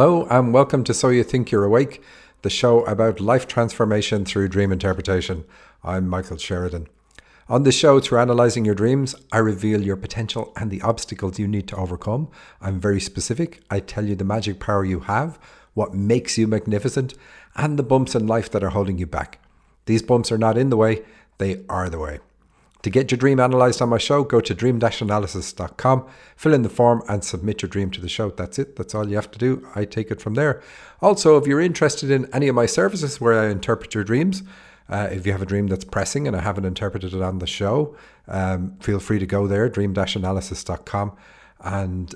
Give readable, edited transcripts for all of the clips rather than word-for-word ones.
Hello and welcome to So You Think You're Awake, the show about life transformation through dream interpretation. I'm Michael Sheridan. On this show, through analysing your dreams, I reveal your potential and the obstacles you need to overcome. I'm very specific. I tell you the magic power you have, what makes you magnificent, and the bumps in life that are holding you back. These bumps are not in the way, they are the way. To get your dream analysed on my show, go to dream-analysis.com, fill in the form and submit your dream to the show. That's it. That's all you have to do. I take it from there. Also, if you're interested in any of my services where I interpret your dreams, if you have a dream that's pressing and I haven't interpreted it on the show, feel free to go there, dream-analysis.com, and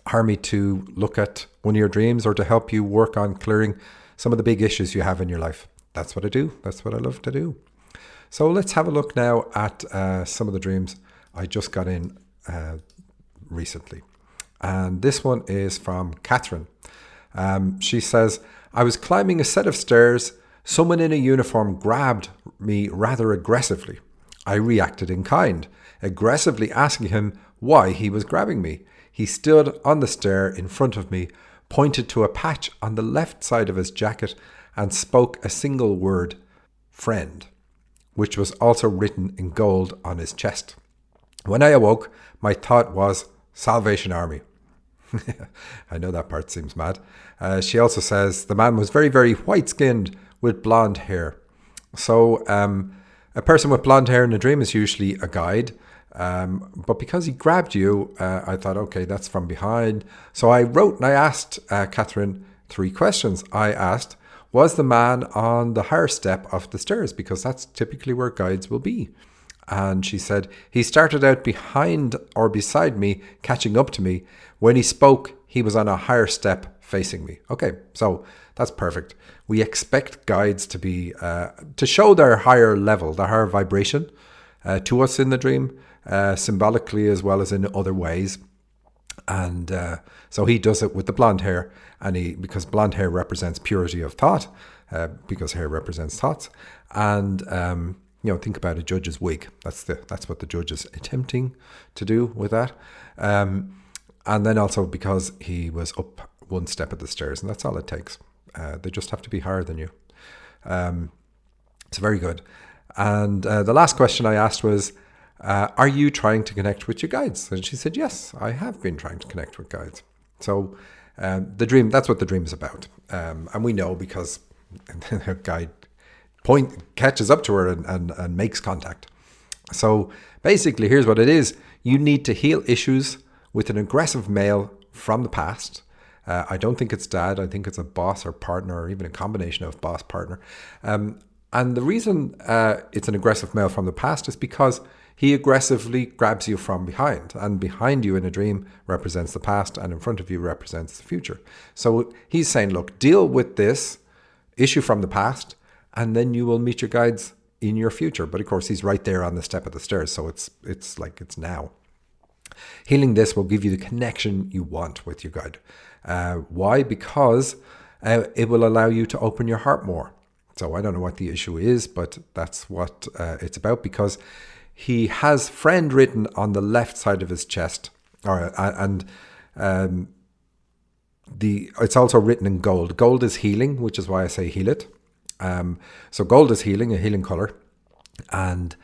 hire me to look at one of your dreams or to help you work on clearing some of the big issues you have in your life. That's what I do. That's what I love to do. So let's have a look now at some of the dreams I just got in recently. And this one is from Kathryn. She says, I was climbing a set of stairs. Someone in a uniform grabbed me rather aggressively. I reacted in kind, aggressively asking him why he was grabbing me. He stood on the stair in front of me, pointed to a patch on the left side of his jacket and spoke a single word, friend, which was also written in gold on his chest. When I awoke, my thought was Salvation Army. I know that part seems mad. She also says the man was very, very white-skinned with blonde hair. So a person with blonde hair in a dream is usually a guide. But because he grabbed you, I thought, okay, that's from behind. So I wrote and I asked Kathryn 3 questions. I asked, was the man on the higher step of the stairs? Because that's typically where guides will be. And she said, he started out behind or beside me, catching up to me. When he spoke, he was on a higher step facing me. Okay, so that's perfect. We expect guides to be, to show their higher level, their higher vibration to us in the dream, symbolically as well as in other ways. And so he does it with the blonde hair, and because blonde hair represents purity of thought, because hair represents thoughts. And think about a judge's wig. That's what the judge is attempting to do with that. And then also because he was up one step at the stairs, and that's all it takes. They just have to be higher than you. It's very good. And the last question I asked was, are you trying to connect with your guides? And she said, yes, I have been trying to connect with guides. So the dream, that's what the dream is about. And we know because the guide catches up to her and makes contact. So basically, here's what it is. You need to heal issues with an aggressive male from the past. I don't think it's dad. I think it's a boss or partner, or even a combination of boss partner. And the reason it's an aggressive male from the past is because he aggressively grabs you from behind, and behind you in a dream represents the past, and in front of you represents the future. So he's saying, look, deal with this issue from the past, and then you will meet your guides in your future. But of course, he's right there on the step of the stairs, so it's like it's now. Healing this will give you the connection you want with your guide. Why? Because it will allow you to open your heart more. So I don't know what the issue is, but that's what it's about, because he has friend written on the left side of his chest, it's also written in gold. Gold is healing, which is why I say heal it. So gold is healing, a healing color, and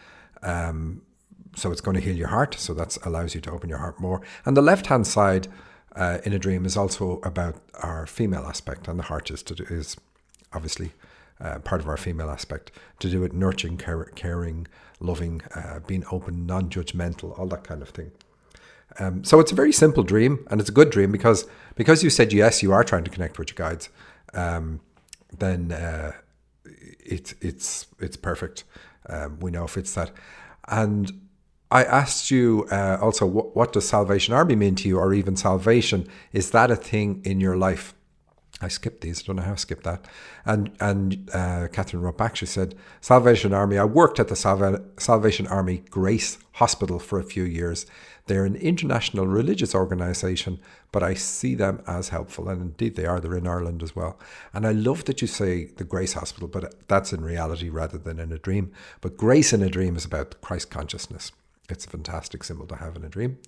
so it's going to heal your heart. So that allows you to open your heart more. And the left-hand side in a dream is also about our female aspect, and the heart is obviously part of our female aspect, to do with nurturing, caring, loving, being open, non-judgmental, all that kind of thing. So it's a very simple dream, and it's a good dream because you said yes, you are trying to connect with your guides. Then it's perfect. We know if it's that. And I asked you also, what does Salvation Army mean to you, or even salvation? Is that a thing in your life? I skipped these. I don't know how I skipped that. And Kathryn wrote back. She said, Salvation Army. I worked at the Salvation Army Grace Hospital for a few years. They're an international religious organisation, but I see them as helpful. And indeed they are. They're in Ireland as well. And I love that you say the Grace Hospital, but that's in reality rather than in a dream. But grace in a dream is about Christ consciousness. It's a fantastic symbol to have in a dream,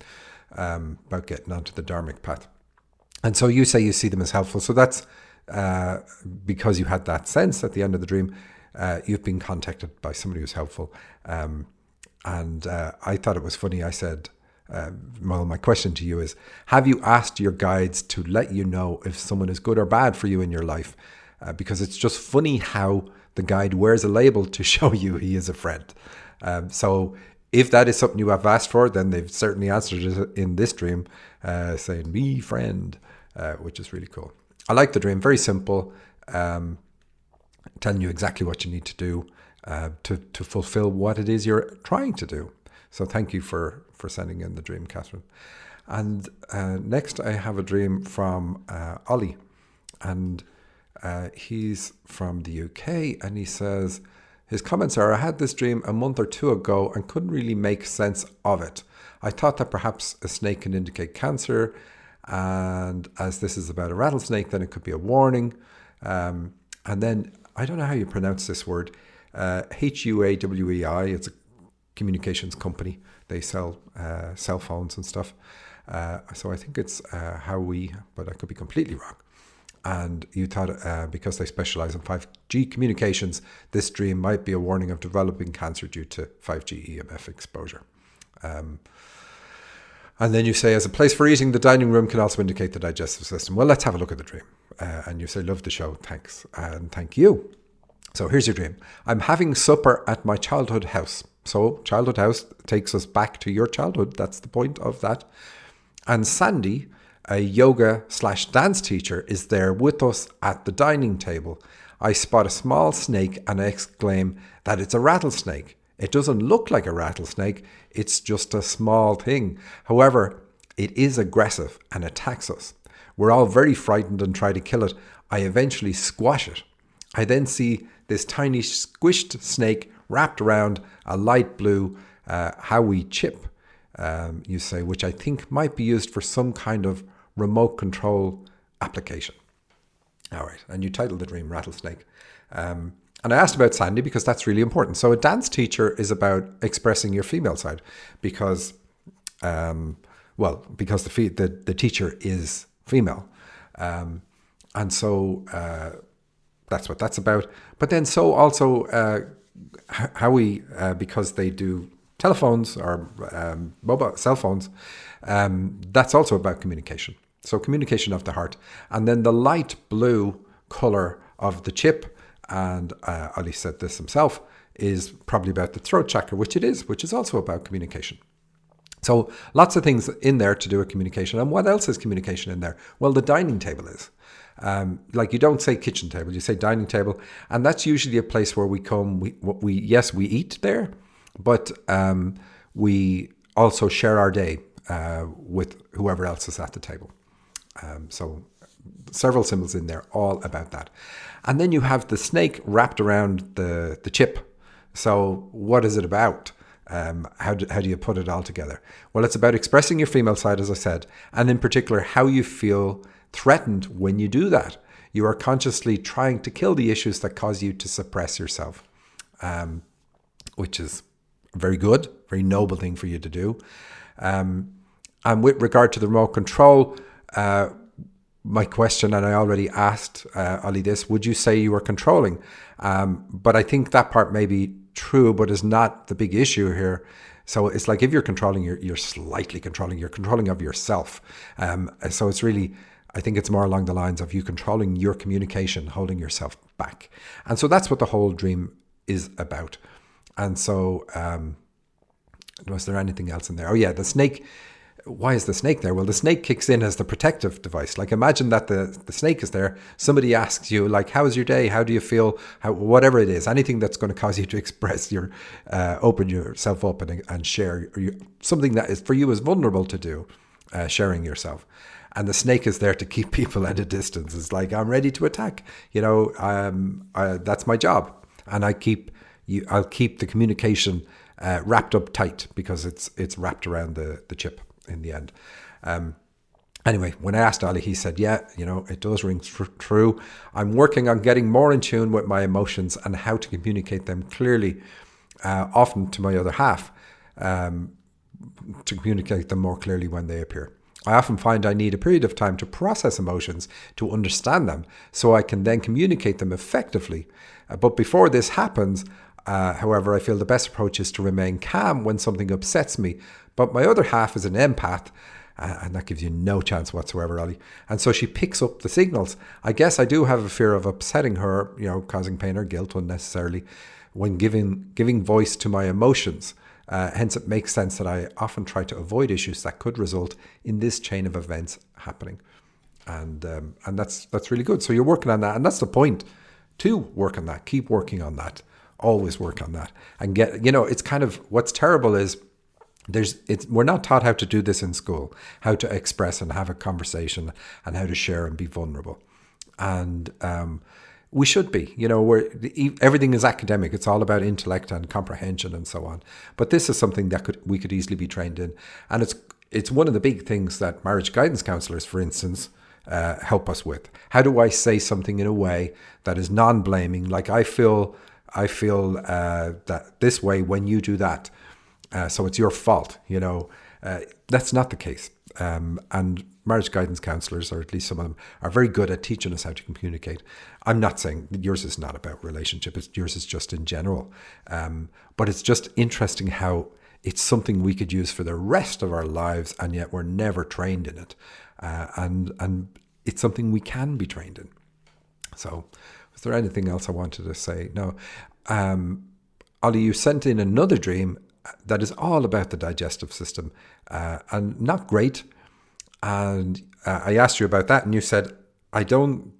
about getting onto the dharmic path. And so you say you see them as helpful. So that's because you had that sense at the end of the dream. You've been contacted by somebody who's helpful. And I thought it was funny. I said, well, my question to you is, have you asked your guides to let you know if someone is good or bad for you in your life? Because it's just funny how the guide wears a label to show you he is a friend. So if that is something you have asked for, then they've certainly answered it in this dream, saying, "Me friend," which is really cool. I like the dream. Very simple, telling you exactly what you need to do to fulfill what it is you're trying to do. So thank you for sending in the dream, Kathryn. And next I have a dream from Olly. And he's from the UK, and he says, his comments are, "I had this dream a month or two ago and couldn't really make sense of it. I thought that perhaps a snake can indicate cancer, and as this is about a rattlesnake, then it could be a warning." And then, I don't know how you pronounce this word, HUAWEI, it's a communications company. They sell cell phones and stuff. So I think it's Howie, but I could be completely wrong. And you thought because they specialize in 5G communications, this dream might be a warning of developing cancer due to 5G EMF exposure. And then you say, as a place for eating, the dining room can also indicate the digestive system. Well, let's have a look at the dream. And you say, "Love the show, thanks." And thank you. So here's your dream. "I'm having supper at my childhood house." So childhood house takes us back to your childhood. That's the point of that. "And Sandy, a yoga/dance teacher, is there with us at the dining table. I spot a small snake and I exclaim that it's a rattlesnake. It doesn't look like a rattlesnake. It's just a small thing. However, it is aggressive and attacks us. We're all very frightened and try to kill it. I eventually squash it. I then see this tiny squished snake wrapped around a light blue Howie chip, you say, which I think might be used for some kind of remote control application." All right. And you titled the dream Rattlesnake. And I asked about Sandy because that's really important. So a dance teacher is about expressing your female side because, because the teacher is female. And so that's what that's about. But then so also Howie, because they do telephones or mobile cell phones, that's also about communication. So communication of the heart. And then the light blue color of the chip, and Olly said this himself, is probably about the throat chakra, which is also about communication. So lots of things in there to do with communication. And what else is communication in there? Well, the dining table is. Like you don't say kitchen table, you say dining table. And that's usually a place where we come, we eat there, but we also share our day with whoever else is at the table. So several symbols in there, all about that. And then you have the snake wrapped around the chip. So what is it about? How do you put it all together? Well, it's about expressing your female side, as I said, and in particular, how you feel threatened when you do that. You are consciously trying to kill the issues that cause you to suppress yourself, which is very good, very noble thing for you to do. And with regard to the remote control, my question, and I already asked Olly this, would you say you were controlling? But I think that part may be true, but is not the big issue here. So it's like if you're controlling, you're slightly controlling. You're controlling of yourself. So it's really, I think it's more along the lines of you controlling your communication, holding yourself back. And so that's what the whole dream is about. And so was there anything else in there? Oh yeah, the snake. Why is the snake there? Well, the snake kicks in as the protective device. Like imagine that the snake is there. Somebody asks you, like, how was your day? How do you feel? Whatever it is, anything that's going to cause you to express your, open yourself up and share something that is for you is vulnerable to do, sharing yourself. And the snake is there to keep people at a distance. It's like, I'm ready to attack. That's my job. And I'll keep the communication wrapped up tight because it's wrapped around the chip in the end. Anyway, when I asked Olly, he said, yeah, it does ring true. I'm working on getting more in tune with my emotions and how to communicate them clearly, often to my other half, to communicate them more clearly when they appear. I often find I need a period of time to process emotions, to understand them, so I can then communicate them effectively. But before this happens, however, I feel the best approach is to remain calm when something upsets me. But my other half is an empath, and that gives you no chance whatsoever, Olly. And so she picks up the signals. I guess I do have a fear of upsetting her, causing pain or guilt unnecessarily when giving voice to my emotions. Hence, it makes sense that I often try to avoid issues that could result in this chain of events happening. And that's really good. So you're working on that. And that's the point, to work on that. Keep working on that. Always work on that. And it's kind of, what's terrible is, we're not taught how to do this in school, how to express and have a conversation and how to share and be vulnerable. And we should be, everything is academic. It's all about intellect and comprehension and so on. But this is something that we could easily be trained in. And it's one of the big things that marriage guidance counselors, for instance, help us with. How do I say something in a way that is non-blaming? Like, I feel that this way when you do that. So it's your fault, that's not the case. And marriage guidance counselors, or at least some of them, are very good at teaching us how to communicate. I'm not saying that yours is not about relationship, yours is just in general. But it's just interesting how it's something we could use for the rest of our lives, and yet we're never trained in it. And it's something we can be trained in. So was there anything else I wanted to say? No. Olly, you sent in another dream that is all about the digestive system, and not great. And I asked you about that, and you said, I don't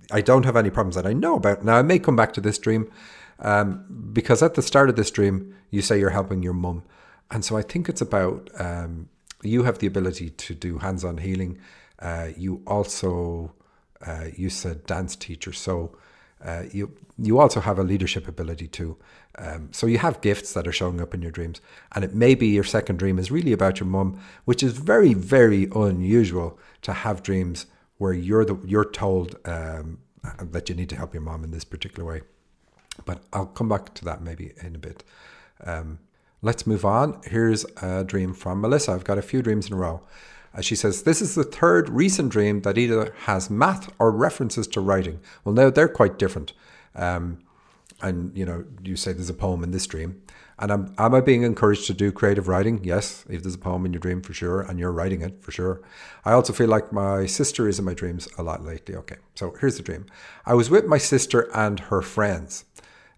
have any problems that I know about. Now, I may come back to this dream, because at the start of this dream, you say you're helping your mum. And so I think it's about, you have the ability to do hands-on healing. You also, you said dance teacher. So you also have a leadership ability too. So you have gifts that are showing up in your dreams. And it may be your second dream is really about your mum, which is very, very unusual to have dreams where you're told that you need to help your mom in this particular way. But I'll come back to that maybe in a bit. Let's move on. Here's a dream from Melissa. I've got a few dreams in a row. She says, this is the third recent dream that either has math or references to writing. Well, now they're quite different. And, you say there's a poem in this dream. And am I being encouraged to do creative writing? Yes, if there's a poem in your dream, for sure. And you're writing it, for sure. I also feel like my sister is in my dreams a lot lately. Okay, so here's the dream. I was with my sister and her friends.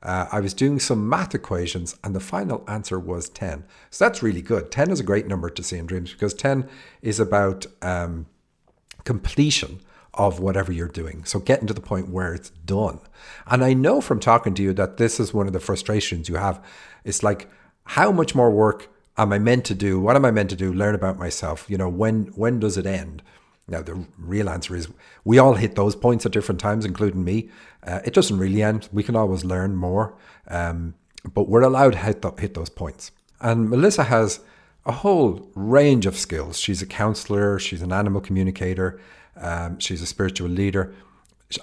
I was doing some math equations, and the final answer was 10. So that's really good. 10 is a great number to see in dreams, because 10 is about completion of whatever you're doing. So getting to the point where it's done. And I know from talking to you that this is one of the frustrations you have. It's like, how much more work am I meant to do? What am I meant to do? Learn about myself. When does it end? Now, the real answer is we all hit those points at different times, including me. It doesn't really end. We can always learn more, but we're allowed to hit those points. And Melissa has a whole range of skills. She's a counselor. She's an animal communicator. She's a spiritual leader,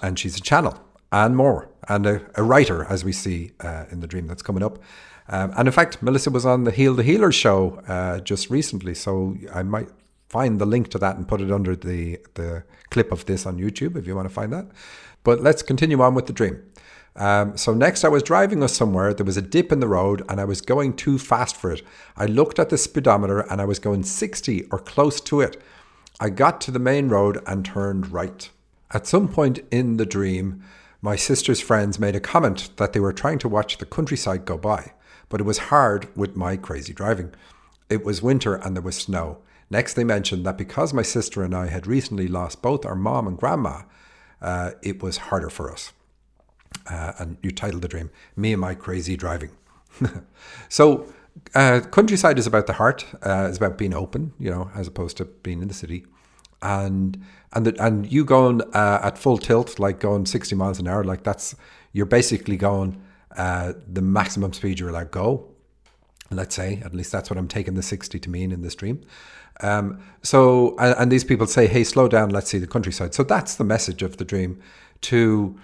and she's a channel and more, and a writer, as we see in the dream that's coming up. And in fact, Melissa was on the Heal the Healer show just recently, so I might find the link to that and put it under the clip of this on YouTube if you want to find that. But let's continue on with the dream. So next, I was driving us somewhere. There was a dip in the road and I was going too fast for it. I looked at the speedometer and I was going 60 or close to it. I got to the main road and turned right. At some point in the dream, my sister's friends made a comment that they were trying to watch the countryside go by, but it was hard with my crazy driving. It was winter and there was snow. Next, they mentioned that because my sister and I had recently lost both our mom and grandma, it was harder for us. And you titled the dream, Me and My Crazy Driving. So countryside is about the heart. It's about being open, as opposed to being in the city. And you going at full tilt, like going 60 miles an hour, like you're basically going the maximum speed you're allowed to go. Let's say, at least that's what I'm taking the 60 to mean in this dream. So these people say, hey, slow down, let's see the countryside. So that's the message of the dream, to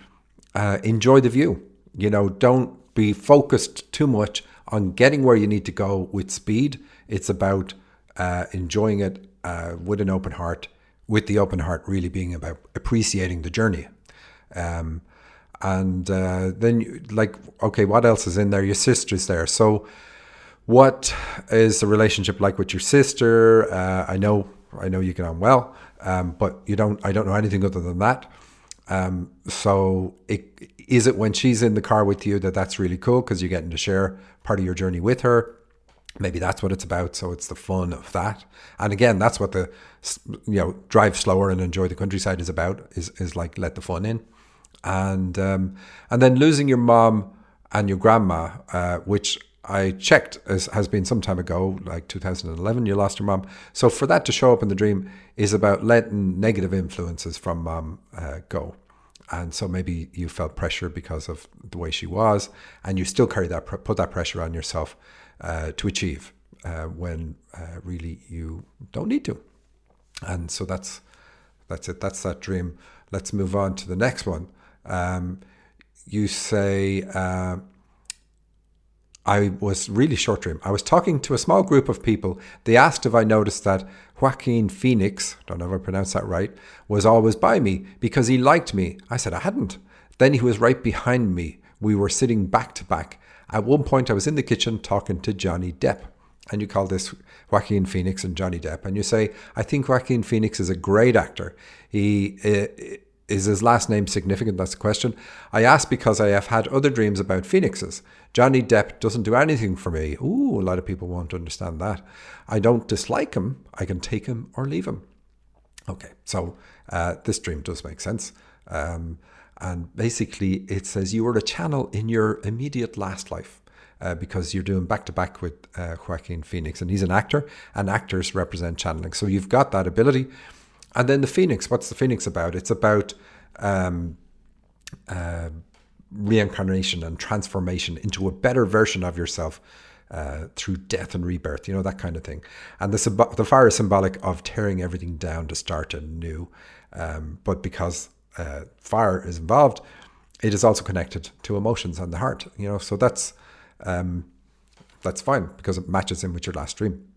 enjoy the view. Don't be focused too much on getting where you need to go with speed. It's about enjoying it with an open heart, with the open heart really being about appreciating the journey. Then, okay, what else is in there? Your sister's there. So what is the relationship like with your sister? I know you get on well, but I don't know anything other than that. Is it when she's in the car with you that's really cool because you're getting to share part of your journey with her? Maybe that's what it's about. So it's the fun of that. And again, that's what the, drive slower and enjoy the countryside is about, is like, let the fun in. And then losing your mom and your grandma, which I checked has been some time ago, like 2011, you lost your mom. So for that to show up in the dream is about letting negative influences from mom go. And so maybe you felt pressure because of the way she was, and you still carry that, put that pressure on yourself to achieve when really you don't need to. And so that's it. That's that dream. Let's move on to the next one. You say, I was really short dream. I was talking to a small group of people. They asked if I noticed that Joaquin Phoenix, don't know if I pronounced that right, was always by me because he liked me. I said I hadn't. Then he was right behind me. We were sitting back to back. At one point I was in the kitchen talking to Johnny Depp. And you call this Joaquin Phoenix and Johnny Depp. And you say, I think Joaquin Phoenix is a great actor. Is his last name significant? That's the question. I ask because I have had other dreams about phoenixes. Johnny Depp doesn't do anything for me. Ooh, a lot of people won't understand that. I don't dislike him. I can take him or leave him. Okay, so this dream does make sense. And basically it says you were a channel in your immediate last life. Because you're doing back-to-back with Joaquin Phoenix. And he's an actor, and actors represent channeling. So you've got that ability. And then the Phoenix, what's the Phoenix about? It's about reincarnation and transformation into a better version of yourself through death and rebirth, that kind of thing. And the fire is symbolic of tearing everything down to start anew. But because fire is involved, it is also connected to emotions and the heart, so that's fine because it matches in with your last dream.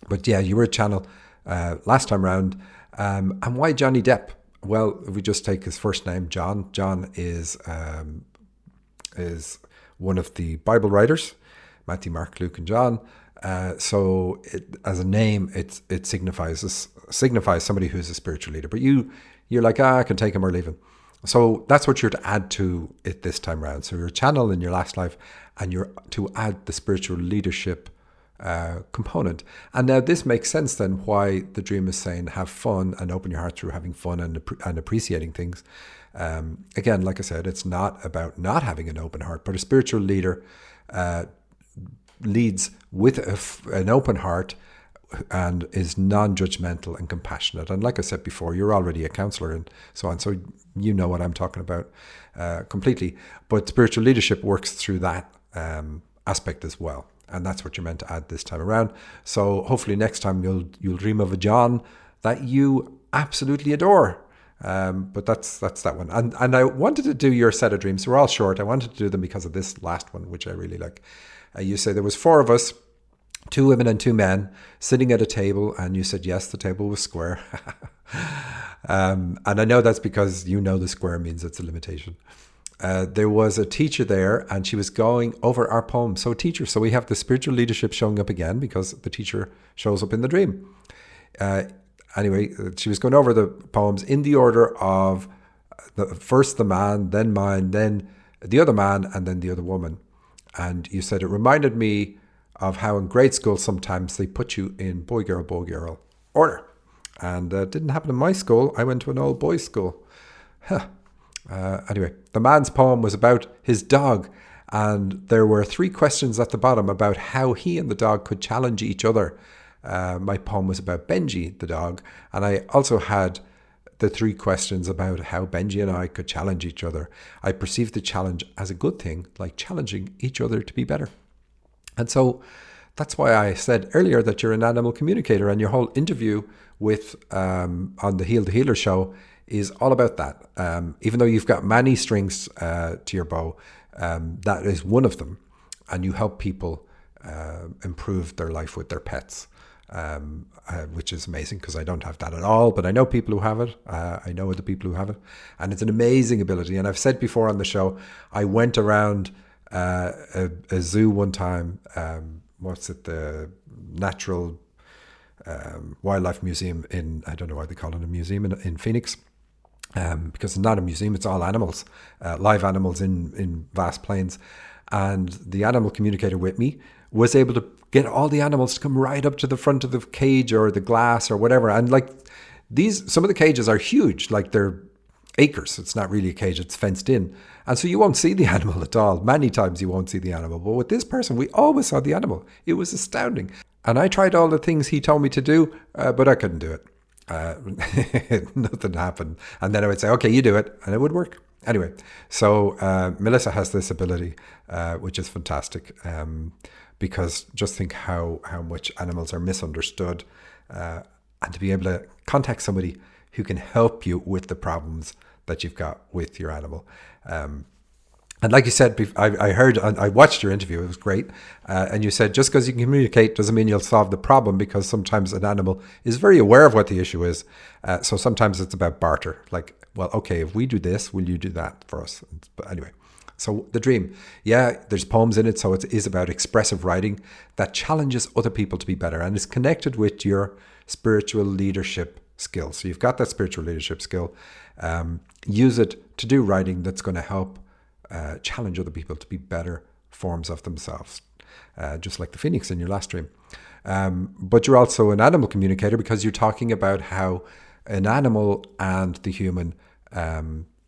But yeah, you were a channel last time round. And why Johnny Depp? Well, if we just take his first name, John. John is one of the Bible writers, Matthew, Mark, Luke, and John. So as a name, it signifies somebody who's a spiritual leader. But you're like, I can take him or leave him. So that's what you're to add to it this time around. So you're a channel in your last life, and you're to add the spiritual leadership component. And now this makes sense then why the dream is saying have fun and open your heart through having fun and appreciating things. Again, like I said, it's not about not having an open heart, but a spiritual leader leads with an open heart and is non-judgmental and compassionate. And like I said before, you're already a counselor and so on, so you know what I'm talking about completely. But spiritual leadership works through that aspect as well. And that's what you're meant to add this time around. So hopefully next time you'll dream of a John that you absolutely adore. But that's that one. And I wanted to do your set of dreams. We're all short. I wanted to do them because of this last one, which I really like. You say there was 4 of us, 2 women and 2 men, sitting at a table, and you said yes, the table was square. And I know that's because the square means it's a limitation. There was a teacher there, and she was going over our poem. So we have the spiritual leadership showing up again because the teacher shows up in the dream. Anyway, she was going over the poems in the order of first the man, then mine, then the other man, and then the other woman. And you said it reminded me of how in grade school sometimes they put you in boy, girl order. And it didn't happen in my school. I went to an old boys' school. Anyway, the man's poem was about his dog, and there were 3 questions at the bottom about how he and the dog could challenge each other. My poem was about Benji, the dog, and I also had the 3 questions about how Benji and I could challenge each other. I perceived the challenge as a good thing, like challenging each other to be better. And so that's why I said earlier that you're an animal communicator, and your whole interview with on the Heal the Healer show is all about that. Even though you've got many strings to your bow, that is one of them, and you help people improve their life with their pets. which is amazing because I don't have that at all, but I know people who have it. I know other people who have it, and it's an amazing ability. And I've said before on the show, I went around a zoo one time. The Natural Wildlife Museum I don't know why they call it a museum in Phoenix, because it's not a museum, it's all animals, live animals in vast plains. And the animal communicator with me was able to get all the animals to come right up to the front of the cage or the glass or whatever. And like some of the cages are huge, like they're acres. It's not really a cage, it's fenced in. And so you won't see the animal at all. Many times you won't see the animal. But with this person, we always saw the animal. It was astounding. And I tried all the things he told me to do, but I couldn't do it. Nothing happened. And then I would say, okay, you do it. And it would work. Anyway, so Melissa has this ability, which is fantastic. Because just think how much animals are misunderstood, and to be able to contact somebody who can help you with the problems that you've got with your animal. And like you said, I watched your interview, it was great. And you said, just because you can communicate doesn't mean you'll solve the problem, because sometimes an animal is very aware of what the issue is. So sometimes it's about barter. Like, well, okay, if we do this, will you do that for us? But anyway. So the dream, there's poems in it, so it is about expressive writing that challenges other people to be better and is connected with your spiritual leadership skill. So you've got that spiritual leadership skill. Use it to do writing that's going to help challenge other people to be better forms of themselves, just like the phoenix in your last dream. But you're also an animal communicator, because you're talking about how an animal and the human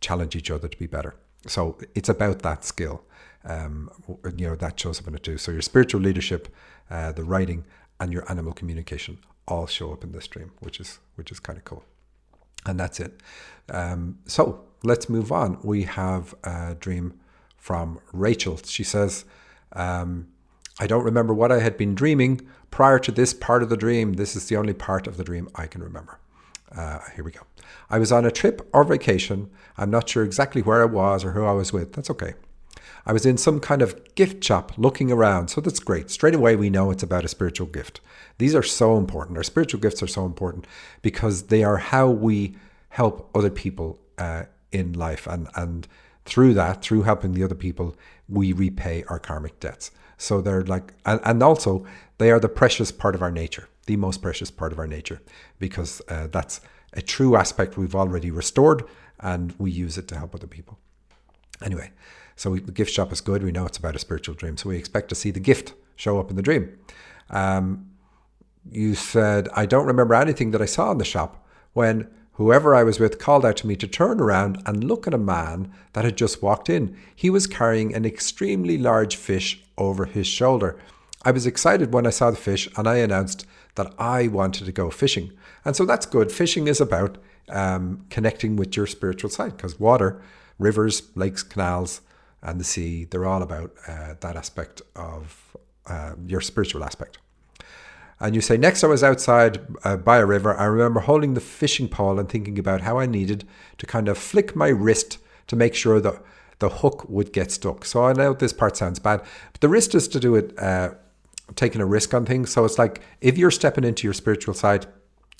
challenge each other to be better. So it's about that skill, that shows up in it too. So your spiritual leadership, the writing, and your animal communication all show up in this dream, which is kind of cool. And that's it. So let's move on. We have a dream from Rachel. She says, I don't remember what I had been dreaming prior to this part of the dream. This is the only part of the dream I can remember. Here we go. I was on a trip or vacation. I'm not sure exactly where I was or who I was with. That's okay. I was in some kind of gift shop looking around. So that's great. Straight away, we know it's about a spiritual gift. These are so important. Our spiritual gifts are so important because they are how we help other people in life. And through that, through helping the other people, we repay our karmic debts. So they're like, and also they are the precious part of our nature, the most precious part of our nature, because that's a true aspect we've already restored, and we use it to help other people. Anyway, so the gift shop is good. We know it's about a spiritual dream, so we expect to see the gift show up in the dream. You said, I don't remember anything that I saw in the shop when whoever I was with called out to me to turn around and look at a man that had just walked in. He was carrying an extremely large fish over his shoulder. I was excited when I saw the fish, and I announced that I wanted to go fishing. And so that's good. Fishing is about connecting with your spiritual side, because water, rivers, lakes, canals, and the sea, they're all about that aspect of your spiritual aspect. And you say, next I was outside by a river. I remember holding the fishing pole and thinking about how I needed to kind of flick my wrist to make sure that the hook would get stuck. So I know this part sounds bad, but the wrist is to do with taking a risk on things. So it's like if you're stepping into your spiritual side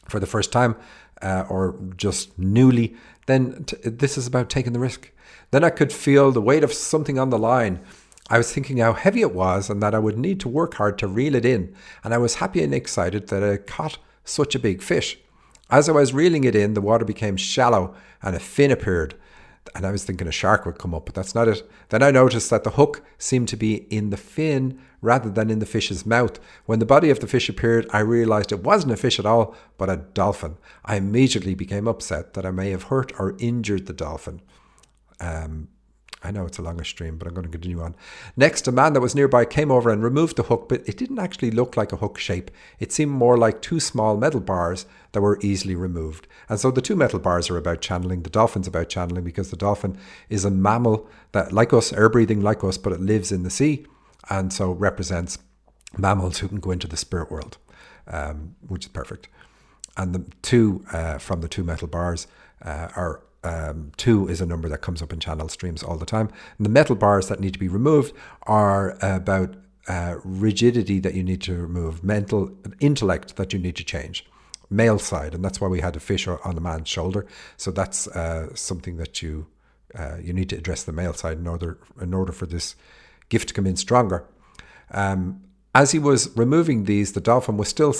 for the first time or just newly, then this is about taking the risk. Then I could feel the weight of something on the line. I was thinking how heavy it was and that I would need to work hard to reel it in. And I was happy and excited that I caught such a big fish. As I was reeling it in, the water became shallow and a fin appeared. And I was thinking a shark would come up, but that's not it. Then I noticed that the hook seemed to be in the fin rather than in the fish's mouth. When the body of the fish appeared, I realized it wasn't a fish at all, but a dolphin. I immediately became upset that I may have hurt or injured the dolphin. I know it's a longer stream, but I'm going to continue on. Next, a man that was nearby came over and removed the hook, but it didn't actually look like a hook shape. It seemed more like two small metal bars that were easily removed. And so the two metal bars are about channeling. The dolphin's about channeling because the dolphin is a mammal that, like us, air-breathing like us, but it lives in the sea, and so represents mammals who can go into the spirit world, which is perfect. And the two from the two metal bars are 2 is a number that comes up in channel streams all the time. And the metal bars that need to be removed are about rigidity that you need to remove, mental intellect that you need to change. Male side, and that's why we had a fish on the man's shoulder. So that's something that you need to address the male side in order for this gift to come in stronger. As he was removing these, the dolphin was still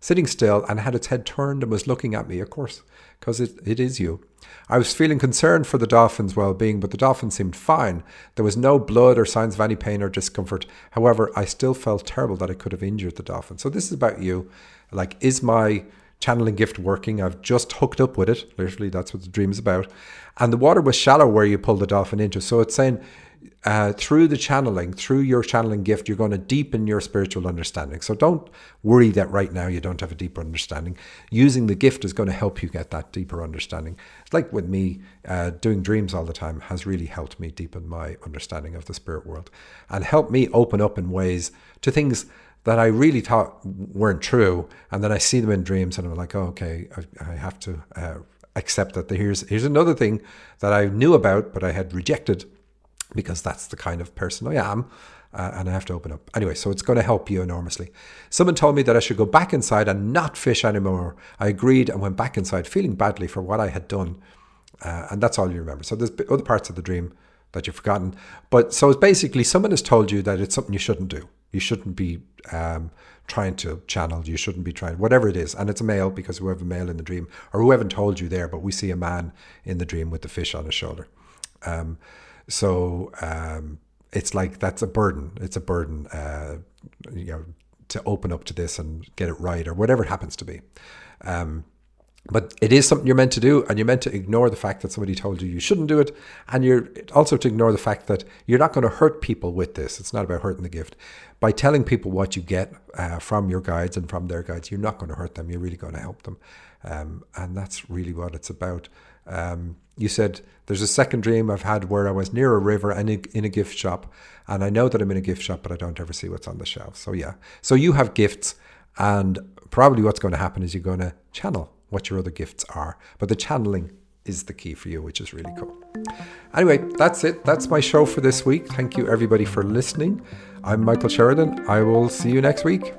sitting still and had its head turned and was looking at me, of course, because it is you. I was feeling concerned for the dolphin's well-being, but the dolphin seemed fine. There was no blood or signs of any pain or discomfort. However, I still felt terrible that I could have injured the dolphin. So this is about you. Like, is my channeling gift working? I've just hooked up with it. Literally, that's what the dream is about. And the water was shallow where you pulled the dolphin into. So it's saying through your channeling gift, you're going to deepen your spiritual understanding. So don't worry that right now you don't have a deeper understanding. Using the gift is going to help you get that deeper understanding. It's like with me, doing dreams all the time has really helped me deepen my understanding of the spirit world and helped me open up in ways to things that I really thought weren't true. And then I see them in dreams and I'm like, oh, okay, I have to accept that here's another thing that I knew about, but I had rejected because that's the kind of person I am. And I have to open up. Anyway, so it's going to help you enormously. Someone told me that I should go back inside and not fish anymore. I agreed and went back inside, feeling badly for what I had done. And that's all you remember. So there's other parts of the dream that you've forgotten. But so it's basically someone has told you that it's something you shouldn't do. You shouldn't be trying to channel. You shouldn't be trying, whatever it is. And it's a male because we have a male in the dream, or who haven't told you there, but we see a man in the dream with the fish on his shoulder. It's like that's a burden. It's a burden, to open up to this and get it right or whatever it happens to be. But it is something you're meant to do, and you're meant to ignore the fact that somebody told you shouldn't do it. And you're also to ignore the fact that you're not going to hurt people with this. It's not about hurting the gift. By telling people what you get from your guides and from their guides, you're not going to hurt them. You're really going to help them. And that's really what it's about. You said there's a second dream I've had where I was near a river and in a gift shop. And I know that I'm in a gift shop, but I don't ever see what's on the shelf. So yeah. So you have gifts, and probably what's going to happen is you're going to channel what your other gifts are. But the channeling is the key for you, which is really cool. Anyway, that's it. That's my show for this week. Thank you everybody for listening. I'm Michael Sheridan. I will see you next week.